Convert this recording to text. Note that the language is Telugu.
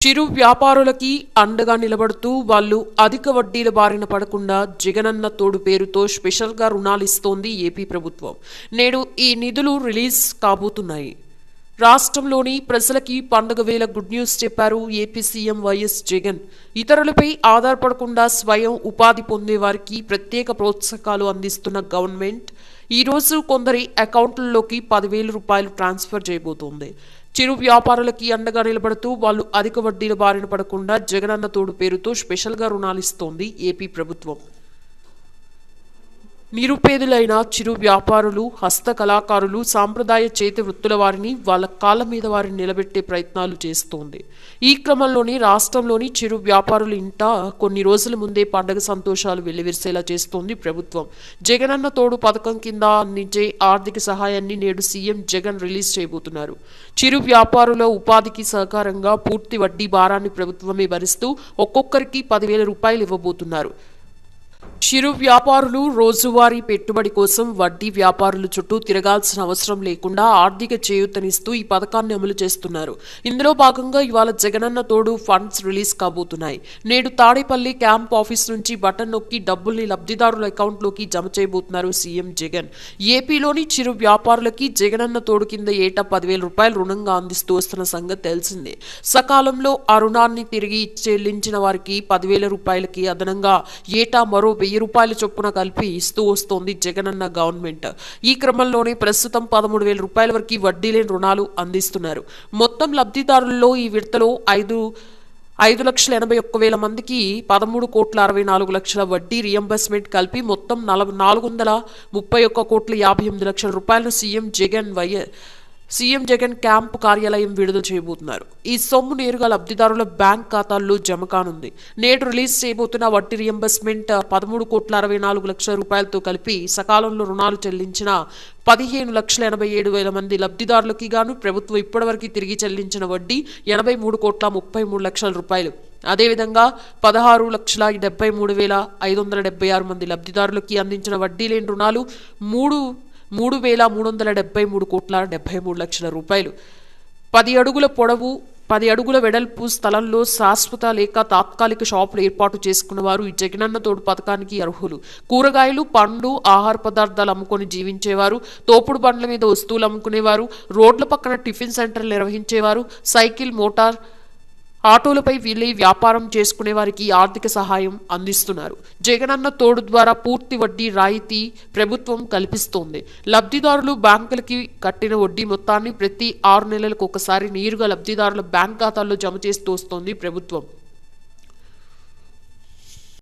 చిరు వ్యాపారులకి అండగా నిలబడుతూ వాళ్ళు అధిక వడ్డీల బారిన పడకుండా జగనన్న తోడు పేరుతో స్పెషల్గా రుణాలు ఇస్తోంది ఏపీ ప్రభుత్వం. నేడు ఈ నిధులు రిలీజ్ కాబోతున్నాయి. రాష్ట్రంలోని ప్రజలకి పండుగ వేళ గుడ్ న్యూస్ చెప్పారు ఏపీ సీఎం వైఎస్ జగన్. ఇతరులపై ఆధారపడకుండా స్వయం ఉపాధి పొందే వారికి ప్రత్యేక ప్రోత్సాహకాలు అందిస్తున్న గవర్నమెంట్ ఈరోజు కొందరి అకౌంట్లలోకి 10,000 రూపాయలు ట్రాన్స్ఫర్ చేయబోతోంది. చిరు వ్యాపారులకి అండగా నిలబడుతూ వాళ్ళు అధిక వడ్డీల బారిన పడకుండా జగనన్న తోడు పేరుతో స్పెషల్గా రుణాలు ఇస్తోంది ఏపీ ప్రభుత్వం. నిరుపేదలైన చిరు వ్యాపారులు, హస్త కళాకారులు, సాంప్రదాయ చేతి వృత్తుల వారిని వాళ్ళ కాళ్ళ మీద వారిని నిలబెట్టే ప్రయత్నాలు చేస్తోంది. ఈ క్రమంలోని రాష్ట్రంలోని చిరు వ్యాపారుల ఇంట కొన్ని రోజుల ముందే పండగ సంతోషాలు వెల్లివిరిసేలా చేస్తోంది ప్రభుత్వం. జగనన్న తోడు పథకం కింద అందించే ఆర్థిక సహాయాన్ని నేడు సీఎం జగన్ రిలీజ్ చేయబోతున్నారు. చిరు వ్యాపారుల ఉపాధికి సహకారంగా పూర్తి వడ్డీ భారాన్ని ప్రభుత్వమే భరిస్తూ ఒక్కొక్కరికి 10,000 రూపాయలు ఇవ్వబోతున్నారు. చిరు వ్యాపారులు రోజువారీ పెట్టుబడి కోసం వడ్డీ వ్యాపారుల చుట్టూ తిరగాల్సిన అవసరం లేకుండా ఆర్థిక చేయూతనిస్తూ ఈ పథకాన్ని అమలు చేస్తున్నారు. ఇందులో భాగంగా ఇవాళ జగనన్న తోడు ఫండ్స్ రిలీజ్ కాబోతున్నాయి. నేడు తాడేపల్లి క్యాంప్ ఆఫీస్ నుంచి బటన్ నొక్కి డబ్బుల్ని లబ్ధిదారుల అకౌంట్లోకి జమ చేయబోతున్నారు సీఎం జగన్. ఏపీలోని చిరు వ్యాపారులకి జగనన్న తోడు కింద ఏటా 10,000 రూపాయలు రుణంగా అందిస్తూ వస్తున్న సంగతి తెలిసిందే. సకాలంలో ఆ రుణాన్ని తిరిగి చెల్లించిన వారికి 10,000 రూపాయలకి అదనంగా ఏటా మరో 1,000 రూపాయల చొప్పున కలిపి ఇస్తూ వస్తోంది జగనన్న గవర్నమెంట్. ఈ క్రమంలోనే ప్రస్తుతం 13,000 రూపాయల వరకు వడ్డీ లేని రుణాలు అందిస్తున్నారు. మొత్తం లబ్ధిదారుల్లో ఈ విడతలో 5,81,000 మందికి 13,64,00,000 వడ్డీ రియంబర్స్మెంట్ కలిపి మొత్తం 431,58,58,00,000 రూపాయలను సీఎం జగన్ క్యాంపు కార్యాలయం విడుదల చేయబోతున్నారు. ఈ సొమ్ము నేరుగా లబ్ధిదారుల బ్యాంక్ ఖాతాల్లో జమ కానుంది. నేడు రిలీజ్ చేయబోతున్న వడ్డీ రియంబర్స్మెంట్ 13,64,00,000 రూపాయలతో కలిపి సకాలంలో రుణాలు చెల్లించిన 15,87,000 మంది లబ్ధిదారులకి గాను ప్రభుత్వం ఇప్పటివరకు తిరిగి చెల్లించిన వడ్డీ 83,33,00,000 రూపాయలు. అదేవిధంగా 16,73,576 మంది లబ్ధిదారులకి అందించిన వడ్డీ లేని రుణాలు 3,373,73,73,00,000 రూపాయలు. 10 అడుగుల పొడవు 10 అడుగుల వెడల్పు స్థలంలో శాశ్వత లేక తాత్కాలిక షాపులు ఏర్పాటు చేసుకున్న వారు ఈ జగనన్న తోడు పథకానికి అర్హులు. కూరగాయలు, పండ్లు, ఆహార పదార్థాలు అమ్ముకొని జీవించేవారు, తోపుడు బండ్ల మీద వస్తువులు అమ్ముకునేవారు, రోడ్ల పక్కన టిఫిన్ సెంటర్లు నిర్వహించేవారు, సైకిల్, మోటార్ ఆటోలపై వెళ్లి వ్యాపారం చేసుకునే వారికి ఆర్థిక సహాయం అందిస్తున్నారు. జగనన్న తోడు ద్వారా పూర్తి వడ్డీ రాయితీ ప్రభుత్వం కల్పిస్తోంది. లబ్ధిదారులు బ్యాంకులకి కట్టిన వడ్డీ మొత్తాన్ని ప్రతి 6 నెలలకు ఒకసారి నేరుగా లబ్ధిదారుల బ్యాంక్ ఖాతాల్లో జమ చేస్తూ వస్తోంది ప్రభుత్వం.